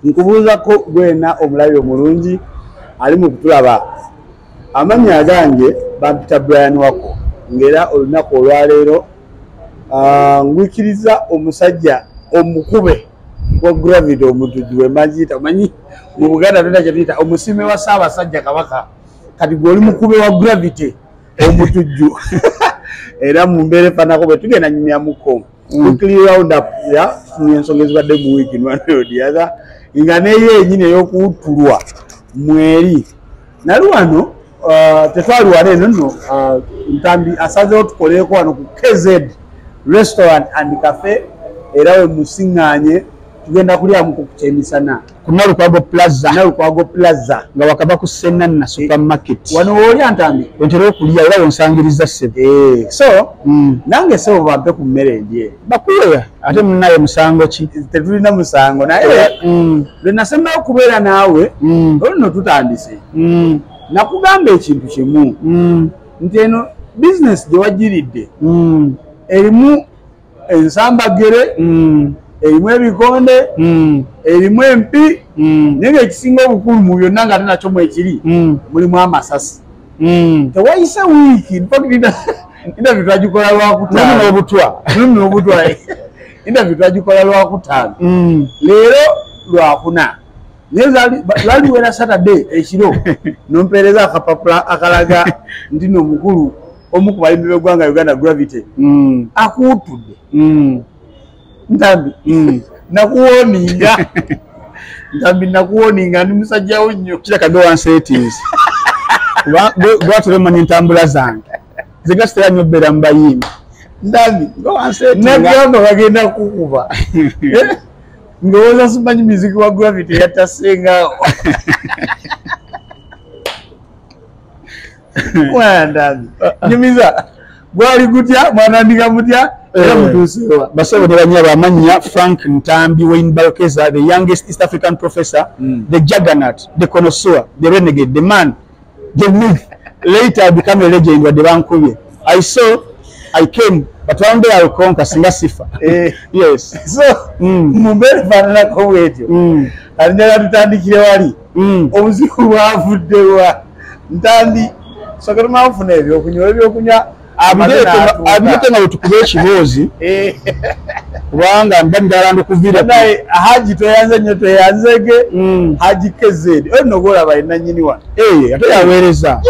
nkubuuza ko gwena omulabi omulungi ali mu kutulaba amannya agange bampita Brian Wako ngera olunaku olwaleero ngwikiriza omusajja omukube wa gravity Omutujju we magiyita omanyi mu Buganda tuna kyetuyita omusime wa Ssaabasajja Kabaka kati gwoli mukube wa gravity Omutujju era mu mbeera efaanako bwe tugenda nyumya muko quickly round up ya ensonga ezibadde mu wiiki nwandiyaza nga neyo enyini ey'okuwuttulwa mweri nali wano tetwali wano eno nno Ntambi asazeewo tukoleeko wano ku KZ Restaurant and Cafe era we musiŋŋaanye tugenda kulyamu ku kyemisana ku Nalukwago Plaza nga wakava ku Senana supermarket wano woolya Ntambi ontera okulya era wonsangiriza ssebo so nange ssebo bampe ku mmere endye bakuweya ate munaye musango ki tetulina musango naye lwe nasembayo okubeera naawe olwo tutandise nakugamba ekintu kimu nti eno bizinesi gye wagiridde erimu ensambagere erimu ebikonde erimu empi naye ngaekisinga obukulu mu byonna nga ate nakyo mwekiri mulimu amasasi tewayise wiiki interview twagikola lwakutaano interview twagikola lwakutaano leero lwakuna naye lwaliwera Saturday ekiro nompeereza akapapula akalaga ndi nomukulu omu ku balimbi b'eggwanga Uganda Gravity akuwuttudde Ntambi nakuwoninga Ntambi nakuwoninga ndi musajjawo nnyo kirakabe one settings gwatule manya entambula zange zigasitera nnyo bbeera mu bayimbi Ntambi nagamba bagenda kukuba ngowooza simanyi muziki wa Gravity yatasengawo Ntambi nyumiza gwali gutya mwanandika mutya era mutuusewa basabo ne banyaba amannya Frank Ntambi Wayne Balkeza the youngest East African professor the juggernaut the connoisseur the renegade the man the myth later become a legend wa debankubye I came but one day I'll conquer singa sifa yes so mumbeera faananako bwetyo alinjala tutandikire wali obuzibu bwavuddewa Ntambi soka tumafuna ebyokunywa abirete nga wetukube ekiboozi kubanga mba ndalanda okuvira naye haji toyanze nnyo toyanzege haji kezedi oyo nogolaba ennannyini wano ate yaweereza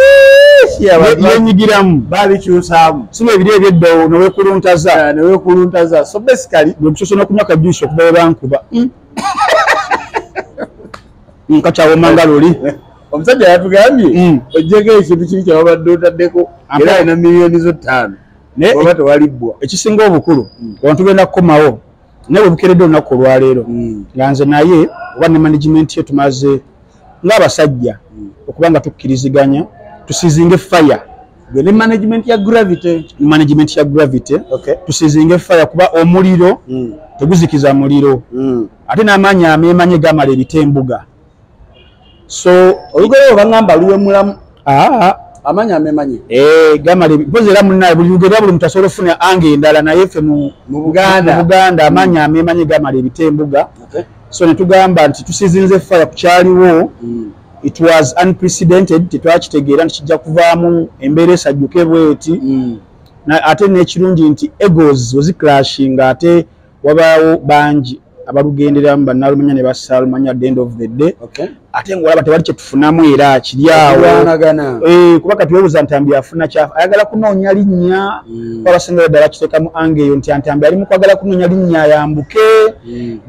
yenyigiramu babikyusaamu sima ebiri ebyeddawo newekuluntaza so basically bwekusosona okunywa kajuisi okuva we bankuba nkakyawo mangaloli omusajja yatugambye ojjeko ekintu kiri kyababadde otaddeko era alina miliyoni zo 5 oba tewalibbwa ekisinga obukulu abantu tugenda kukomawo naye bukeredde olunaku olwaleero nga nze naye oba ne management ye tumaze ng'abasajja okuba nga tukkiriziganya tusizinge fire ne management ya Gravity tusizinge fire kuba omuliro teguzikiza muliro ate n'amaanyi ameemanye gamala ebitembuga so olugero bangamba luwe mulamu amanya amemanyi gamale pozera munnaye buli lugero buli muntu asobola ofuna ange endala naye ffe mu Buganda amanya amemanyi gamale ebitembuga so ne tugamba nti tusizinze fire ku kyaliwo it was unprecedented tetwakitegeera nti kijja kuvaamu embeera esajjuke bweti ate n'ekirungi nti egos weziclashinga ate wabaawo bangi abalugenderamu bannalumanya ne bassaalumanya at the end of the day ate ng'olaba tewali kye tufunamu era kiryawo kuba kati weebuuza Ntambi afuna kyafu ayagala kunoonya linnya abasingayo ddala kiteekamu ange eyo nti Ntambi ali mu kwagala kunoonya linnya ayambuke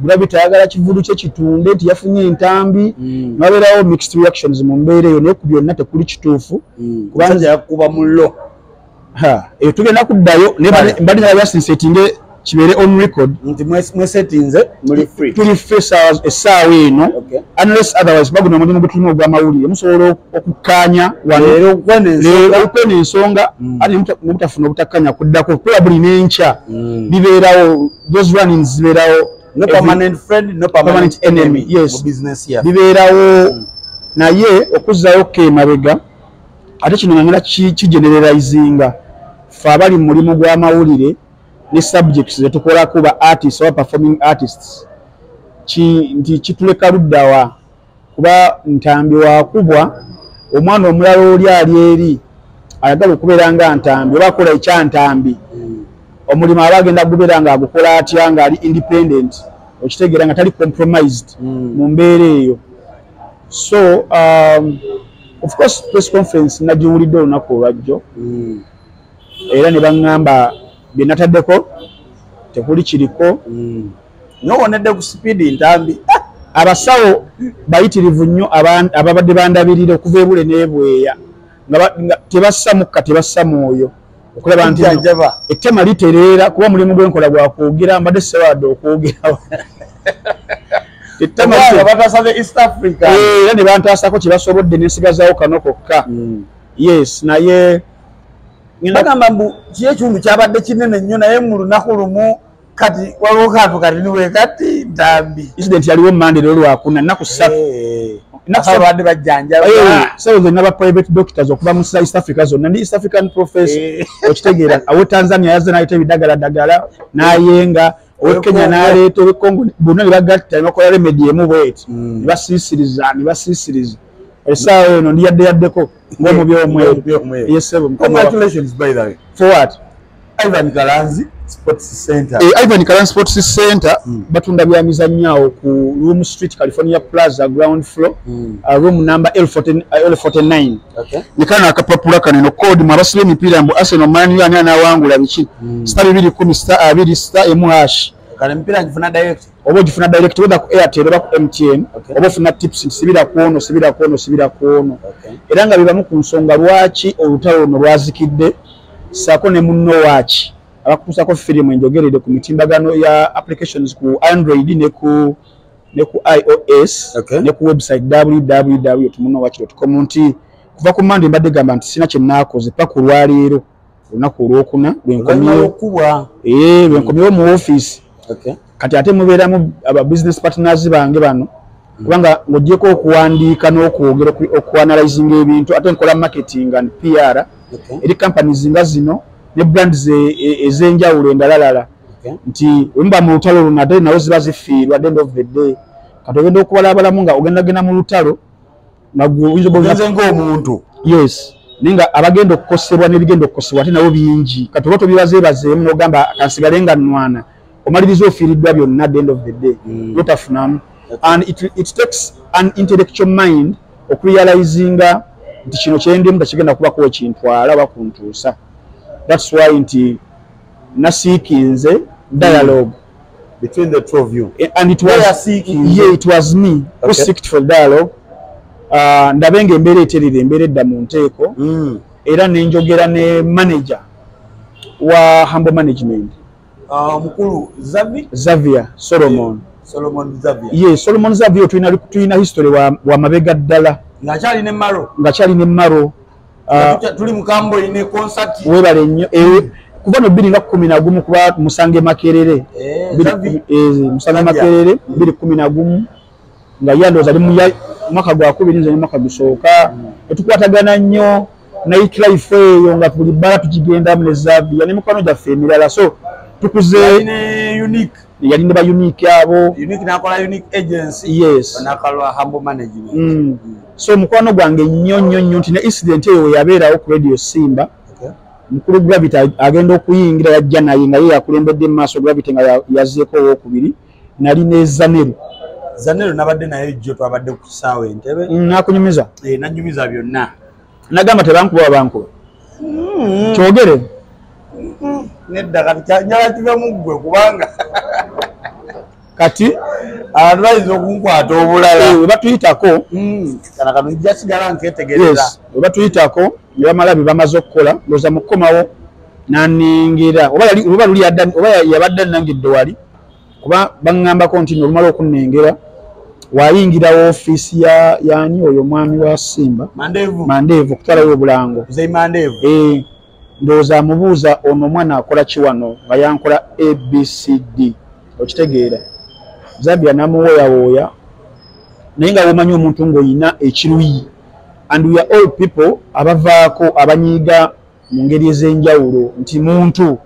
Gravity ayagala kivulu kye kitunde nti yafunye Ntambi nawabeerawo mixed reactions mu mbeera eyo naye ku byonna tekuli kituufu kubanga yakuba mullo eyo tugenda kuddayo naye mbadde nga byasinsetinge kibeere on record nti mwesetinze muli free tuli essaawa eno unless otherwise baguno omulimu gwe tulina ogw'amawulire musobola okukkaanya leero okwena ensonga ate mutafuna obutakkanya kuddako probably n'enkya bibeerawo those runnings zibeerawo no permanent friend no permanent enemy yes business ya bibeerawo naye okuzzaayo k'emabega ate kino nangera kigeneralizinga ffe abali mu mulimu gw'amawulire ne subjects ze tukolako ba artists or performing artists nti kituleka luddawa kuba ntambi wakubwa omwana omulala oli ali eri ayagala okubeera nga ntambi oba akola ekyantambi omulimu aba agenda gubeera nga agukola atya nga ali independent okitegeera nga tali compromised mu mbeera eyo. So of course press conference nagiwulidde olunaku olwajjo era ne baŋŋamba bye nataddeko tekuli kiriko nowonedde ku sipiidi ntambi. Abasawo bayitirivu nnyo ababadde bandabirira okuva ebule n'ebweya nga tebassa mukka tebassa mwoyo okulaba nti ettema litereera kuba mulimu gwenkola gwa kwogera mbadde sewadde okwogerawo era ne bantaasako kye basobodde nensigazaawo kano kokka. Yes naye bagamba mbu ki ekiwundu kyabadde kinene nnyo naye mu lunaku lumu kati waliwo kantu kati niwe kati ntambi. Incident yaliwo Monday lero lwakuna nnaku 3 abadde bajjanjaba sawo zonna ba private doctors okuva mu East Africa zonna ndi East African professor okitegeera awo Tanzania yazze n'ayita ebidagalagala n'ayenga owe Kenya n'aleeta owe Congo bonna ne bagatta ne bakola remedy emu bweti ne basiisiriza essaawa eno ndi yaddeko ng'omubi omweru. Yes congratulations by the way. For what? Ivan Kalanzi Sports Center. Ivan Kalanzi Sports Center batunda byamizannyo awo ku Room Street California Plaza ground floor room number L49. Okay. Nikana akapapula kaneno code mwabasile emipiira mbu Arsenal Man U ani anawangula biki star 210 star 2 star emu#. Kale mpira ngifuna direct. Obo gifuna direct whether ku Airtel oba ku MTN oba funa tips sibira kuono. Era nga bibamu ku nsonga lwaki olutalo luno lwazikidde sako ne munno wachi abakusako firimu enjogerede ku mitimbagano ya applications ku Android ne ku iOS ne ku website www.munnowachi.com nti kuva ku Monday mbadde gamba nti sina kye naakoze paka olwaleero olunaku olwokuna lwenkomyewo mu office. Kati ate mubeeramu aba business partners bange bano kubanga ng'ogyeko okuwandiika n'okwogera okuanalyzinga ebintu ate nkola marketing and PR eri companies nga zino ne brands ez'enjawulo endalalala nti wemba mu lutalo luno ate nawo ziba zifiirwa at the end of the day kati ogenda okubalabalamu nga ogendagenda mu lutalo nga gwenze ng'omuntu. Yes ninga abagenda okukosebwa n'ebigenda okukosebwa ate nabo bingi kati oba tobibazeebazeemu n'ogamba kansigale nga nnwana omaliriza ofiiriddwa byonna at the end of the day notafunamu. And it takes an intellectual mind okurealizinga nti kino kyendimu takigenda kubako ekintwala oba kuntuusa. That's why nti nasiikinze dialogue between the two of you. And it was me who seeked for dialogue. Ndabenga embeera eterire embeera edda mu nteeko era nenjogera ne manager wa Humble Management mukulu Xavier Solomon Xavier. Yes, Solomon Xavier tulina history wa mabega ddala ngakyali ne Maro tuli mu kambo ine concert webale nnyo kuva no 2011 kuba Musange Makerere Musange Makerere 2011 nga yandoza ali mu mwaka gwa 2000 ne mwaka gusooka tukwatagana nnyo night life eyo nga tuli bala tukigenda mu Xavier ne mukwano gyaffe emirala so tukuze unique yali ba unique abo unique nakola unique agency. Yes nakalwa Humble Management. So mukwano gwange nnyo nti ne incident eyo yabeerawo ku Radio Simba mukulu Gravity agenda okuyingira yajja naye nga ye yakulembedde mu maaso Gravity nga yazzeeko owookubiri nali ne Zanero nabadde naye jjo twabadde ku kisaawe Entebbe. Nakunyumiza? Nanyumiza byonna. Nagamba tebankuba bankuba. Kyogere. Nedda kati nyala kiva muggwe kubanga kati abantu bayinza okunkwata obulala we batuyitako kana kano ijja sigala nketegereza we batuyitako ne bamala bye bamaze okukola loza mukomawo naningira oba luli yabadde nangidde wali kuba baŋŋambako nti olumala okunnengera wayingira ofiisi yani oyo mwami wa Simba Mandevu okutwalayo obulango ndowooza amubuuza ono omwana akola ki wano nga yankola ABCD okitegeera Zambia namuwooyawooya naye nga womanyi omuntu ng'oyina ekiruyi and we are all people abavaako abanyiiga mu ngeri ez'enjawulo nti muntu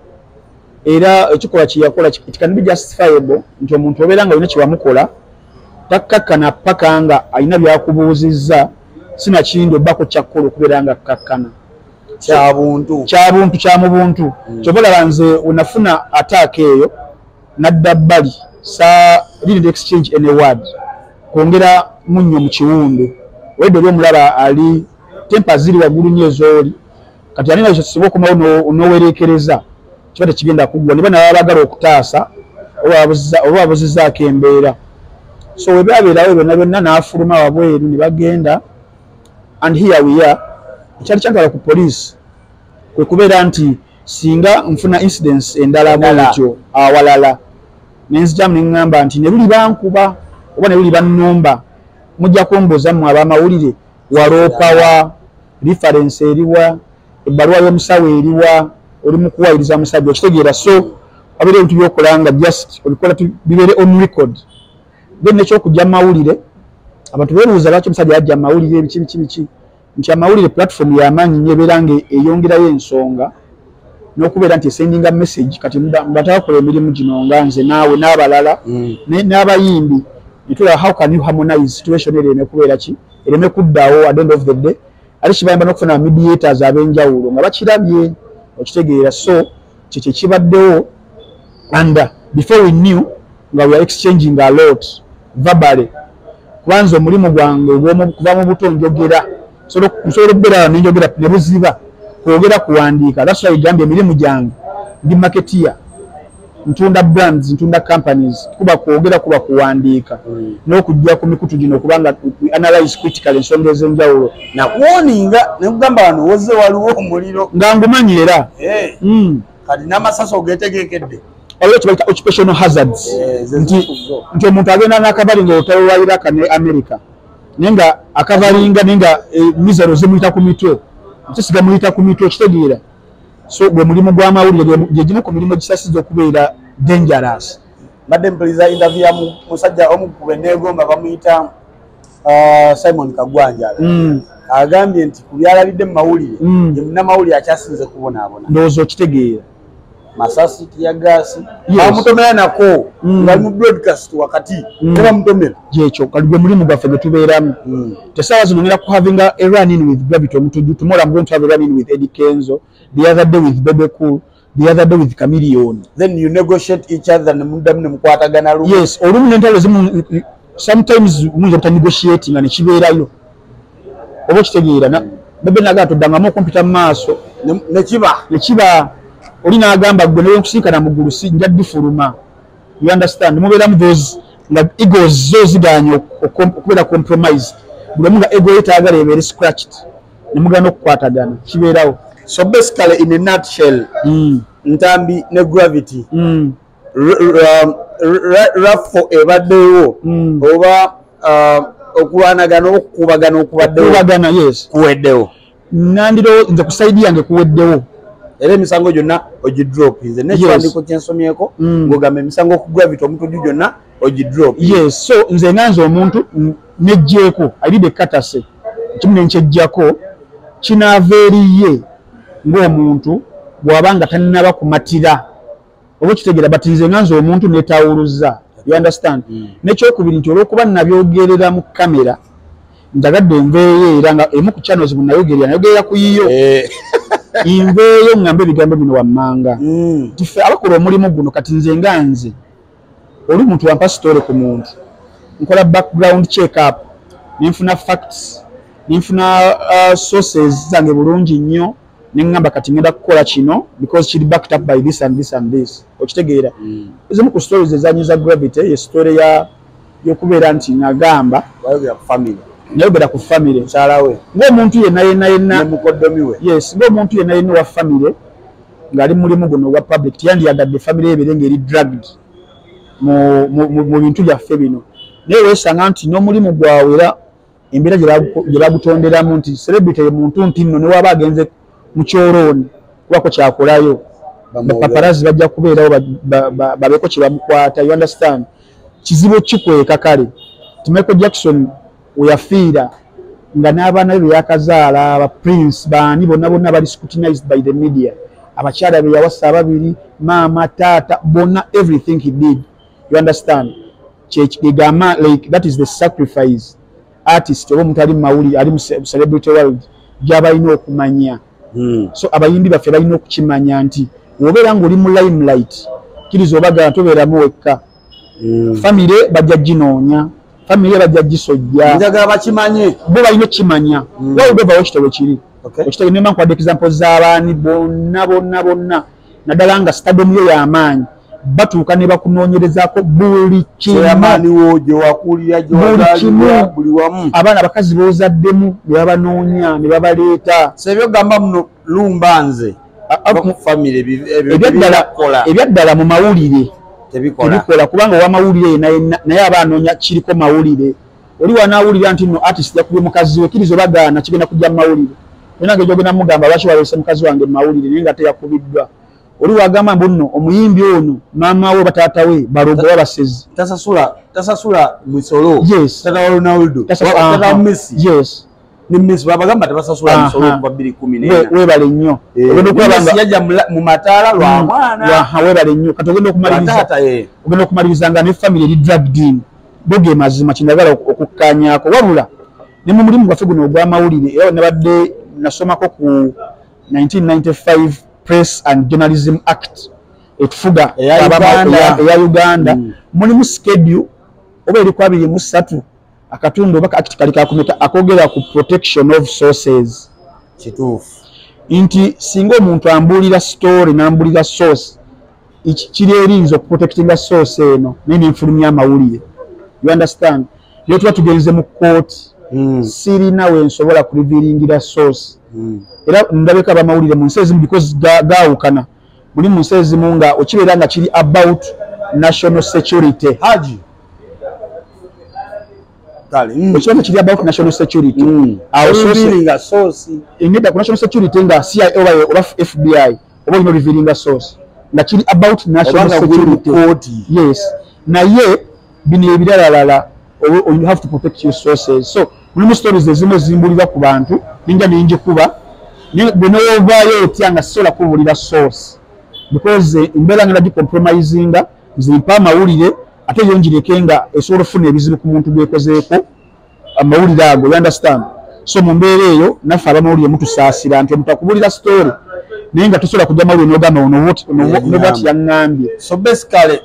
era ekikola kye yakola it can be justifiable nti omuntu obeera nga olina kye wamukola takkakkana paka nga alina byakubuuzizza sinakindi obbako kyakkolo okubeera nga akkakkana kyabuntu kyamubuntu kyova olaba nze wenafuna attack eyo nadda bbali didn't exchange any word kwongera munnyo mu kiwundu wedde oli omulaba ali tempa ziri waggulu nnyo ezooli kati alina kyosobola okumawo n'owereekereza kiba tekigenda kuggwa ne bana baba bagala okutaasa oba babuzizzaako embeera so we byabeerawo byonna byonna n'afuluma wabweru ne bagenda and here we are ekyali kyantwala ku poliisi kwe kubeera nti singa nfuna incidents endala bwetyo awalala nenzijjamu ne ŋŋamba nti ne luli bankuba oba ne luli bannumba mujja kumbuuza mmwe ab'amawulire waloopawa reference eriwa ebbaluwa y'omusawo eriwa oli mu kuwayiriza musajja okitegeera so wabeera ebintu by'okola nga just obikola bibeere on record then nekyokujja mu mawulire abantu beebuuza lwaki omusajja yajja mu mawulire biki nti amawulire platform y'amaanyi nnyo ebeera nga eyongerayo ensonga n'okubeera nti esendinga message kati mbatabakola emirimu gino nga nze naawe n'abalala n'abayimbi netulaba how can you harmonize situation ereme kubeera ki ereme kuddawo at the end of the day ate kibayamba n'okufuna mediators ab'enjawulo nga bakirabye okitegeera so kyekyo kibaddewo and before we knew nga we are exchanging a lot verbally kubanza omulimu gwange kuva mu buto njogera nsobola okubeera nenjogera ne buziba kwogera kuwandiika that's why gambye emirimu gyange ndi marketeer ntunda brands ntunda companies kuba kwogera kuba kuwandiika n'okujja ku mikutu gino kubanga analyze critically ensonga ez'enjawulo nakuwoninga nekugamba wano woze waliwo omuliro nga ngumanyi era kati n'amasaso ogetegekedde waliwo kibayita occupational hazards nti omuntu agenda n'akabali nga otawaliraka ne America naye nga akavalinga naye nga mizero zimuyita ku mitwe kisiga muyita ku mitwe okitegeera so gwe mulimu gw'amawulire gye gimu ku mirimu gisasiza okubeera dangerous badde mpuliriza interview ya musajja omu ku beneegomba bamuyita Simon Kagwanjala agambye nti ku byalabidde mu mawulire ye munnamawulire akyasinze kubonaabona ndowooza okitegeera masasi ya gasi bamutomera nako nga mu broadcast wakati bamutomera kyekyo kali gwe mulimu gwaffe gwe tubeeramu tesaawa zino ngera ku having a run in with Gravity Omutujju tomorrow I'm going to have a run in with Eddie Kenzo the other day with Bebe Cool the other day with Chameleone then you negotiate each other ne mundamu ne mukwatagana lumu yes olumu n'entalo zimu sometimes muyinza buta negotiating nga ne kibeerayo oba kitegeera na Bebe nagamba toddangamu okumpi mu maaso ne kiba oli n'agamba gwe ne nkusinkana mu ggulu si nja difuluma you understand mubeeramu those nga egos zo ziganye okubeera compromise buli omu nga ego yetaagala ebeere scratched ne mugana okukwatagana kibeerawo so basically in a nutshell Ntambi ne Gravity rafo ebaddewo oba okulwanagana okukubagana okubaddewo yes kuweddewo nandiro nze ku side yange kuweddewo era emisango gyonna ogidrop nze nekiwandiiko kyensomyeko ng'ogamba emisango ku Gravity Omutujju gyonna ogidrop yes so nze nganze omuntu nejjeeko alide katase kimu nenkyejjako kinaava eriye ng'omuntu bw'abanga tannaba kumatira oba kitegeera bati nze nganze omuntu netawuluza you understand nekyokubiri nti olw'okuba nabyogerera mu kamera njagadde nveeyo era nga emu ku channels bwe nayogerera ku yiyo inveeyo ngambe ebigambo bino wammanga tife abakola omulimu guno kati nze nga nze oli muntu wampa story ku muntu nkola background check up ninfuna facts ninfuna sources zange bulungi nnyo nengamba kati ngenda kukola kino because kiri backed up by this and this and this okitegeera ezimu ku stories ezanyiza Gravity ye story yokubeera nti nagamba nayogera ku family kyalawe ng'omuntu yenna mukoddomiwe yes ng'omuntu yenna wa family ng'ali mulimu guno ogwa public tiyandiyagadde family ebere ng'eri dragged mu bintu byaffe bino naye weesanga nti n'omulimu gwawe era embeera gye bagutonderamu nti celebrity ye muntu nti nno ne waba agenze mu kyolooni kubako kyakolayo bapaparazi bajja kubeerawo babeeko kye bamukwata you understand kizibu kikweka kale Michael Jackson weyafiira nga n'abaana be yakazaala aba Prince baani bonna bali scrutinized by the media abakyala be yawasa ababiri maama taata bonna everything he did you understand egamba like that is the sacrifice artist oba omuntu ali mu mawulire ali mu celebrity world gy'abalina okumanya. So abayimbi baffe balina okukimanya nti wobeera ng'oli mu limelight kiriza obagala tobeeramu wekka. Famire bajja ginoonya, famire bajja gisojja, njagala bakimanye, bo balina okukimanya. Wabwebawo ekitabo kiri ekitabo nemba nkwadde example z'abaani bonna naddala nga stadium yo y'amaanyi batuuka ne bakunoonyerezaako buli kimu, buli wamu. Abaana abakazi boozaddemu ne babanoonya ne babaleeta. Sebyogamba muno lumbanze ebyaddala mu mawulire tebikola kubanga owamawulire naye aba anoonya kiriko mawulire. Oli wanaawulira nti no artist yakubye mukazi we kiriza obagaana kigenda kujja mu mawulire. Nange gyogenda mugamba lwaki waleese mukazi wange mu mawulire naye nga teyakubiddwa. Oli wagamba mbu nno omuyimbi ono maama we bataata we balogo babasezi tasasula musolo. Yes. Tata Ronaldo tata Messi. Yes. Ni Messi babagamba tebasasula musolo kwa 2014. Webale nnyo Messi yajja mu mataala lwa mwana. Webale nnyo kati ogenda okumaliriza nga ne family eri dragged in boge mazima kinagala okukkaanyaako wabula ne mu mulimu gwaffe guno ogw'amawulire era nabadde nasomako ku 1995 Press and Journalism Act etufuga eya Uganda. Mulimu schedule oba eri ku 23 akatundu oba act kali kakumeka akogera ku protection of sources. Kituufu nti singa omuntu ambuulira story n'ambulira source kiri erinza okuprotectinga source eno n'enfulumya amawulire. You understand? Leo tuba tugenze mu court sirina we nsobola kurevealingira source. Era ndabeka abamawulire mu nsi ezimu because gaawukana muli mu nsi ezimu nga okibeera nga kiri about national security. Haji Okibeera kiri about national security. Revealinga source ingenda ku national security nga CIA oba FBI oba ino revealinga source nga kiri about national security. Yes. Naye bino ebirala you have to protect your sources. So mulimu stories ezimu ezimbulira ku bantu ninja ninjikuba bw'onovaayo otya nga sisobola kubulira source because embeera ngenda gicompromisinga nzimpa amawulire ate yo njireke nga esobola okufuna ebizibu ku muntu gwekozeeko amawulire ago. You understand? So mu mbeera eyo naffe abamawulire mutusaasira nti omuntu akubulira story naye nga tosobola kujja mawulire n'ogamba ono bwati yaŋŋambye. So basically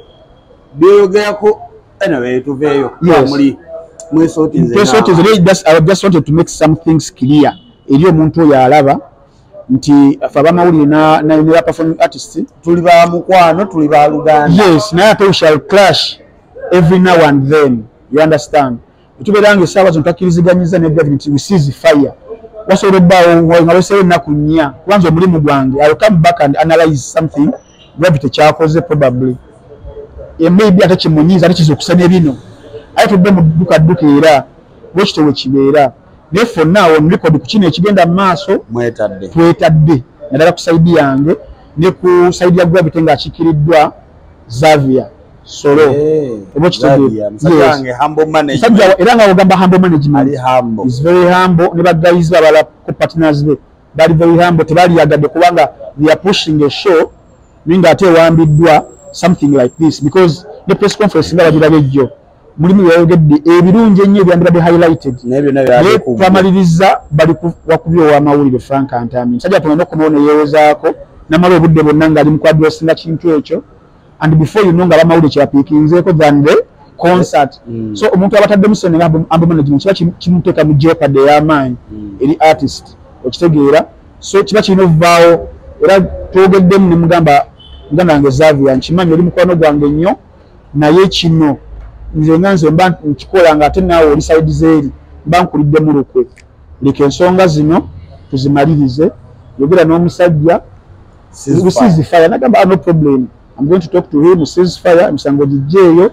byogerako anyway tuveeyo muri I just wanted to make some things clear eri omuntu oyo alaba nti afe abamawulire ne performing artist tuli ba mukwano tuli ba Luganda. Yes, naye ate we shall clash every now and then. You understand? Tubeerange essaawa zino takkiriziganyiza ne government we cease fire. Wasobola obbaawo nga weeseewo ennaku nnya kubanza omulimu gwange I will come back and analyze something gravity kyakoze probably maybe ate kimunyiiza ate kiza okusanya bino aye tudde mu dduka era bwekito we kibeera naye fonna on record ku kino ekigenda mu maaso twetadde naddala ku saidi yange ne ku saidi ya gravity ng'akiikiriddwa Xavier Solo oba ekitegeera era nga ogamba humble management is very humble ne bagayizi abala ku partners be bali very humble tebaliyagadde kubanga they are pushing a show ninga ate ewambiddwa something like this because the press conference nga bagiraba ejjo mulimu yayogedde ebirungi ennyo ebyandibadde highlighted naye twamaliriza bali wakubye ow'amawulire Frank Antami musajja tugenda okunoona yeewozaako namala obudde bwonna ng'ali mu kwadresinga kintu ekyo and before you know nga abamawulire kyapiikinzeeko than the concert. So omuntu abataddemu sene nga humble management kiba kimuteeka mu jeopardy ey'amaanyi eri artist okitegeera. So kiba kirina okuvaawo era twogeddemu ne mugamba muganda wange Xavier nkimanyi oli mukwano gwange nnyo naye kino nze nga nze mba nkikola nga ate naawe oli side zeeri mba nkulidde mu lukwe leka ensonga zino tuzimalirize yogera n'omusajja ceasefire nagamba no problem I'm going to talk to him ceasefire emisango gijjeeyo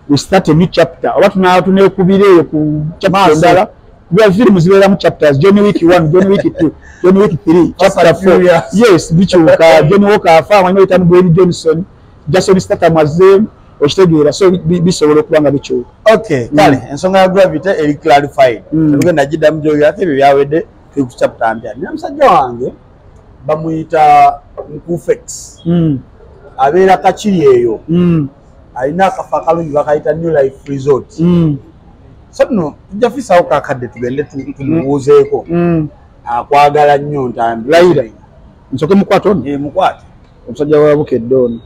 we start a new chapter oba tuneekubireeyo ku chapter endala kuba firimu zibeeramu chapters John Wick 1 John Wick 2 John Wick 3 chapter 4 yes bikyuka John Walker afa amanyi oyitamu Dwayne Johnson Jason Statham azem okitegeera so bisobola okuba nga bikyuka. Okay kale ensonga ya gravity eri clarified tugenda giddamu gy'oyogera ebyo byawedde tuli ku chapter mpya nina musajja wange bamuyita Nkufex abeera Kakiri eyo alina akafo akalungi bakayita New Life Resort. So nno tujja fisawo kakadde tugende tumubuuzeeko. Akwagala nnyo ntambi. Layira nsoke mukwate ono. Mukwate. Omusajja wa Bukedde ono.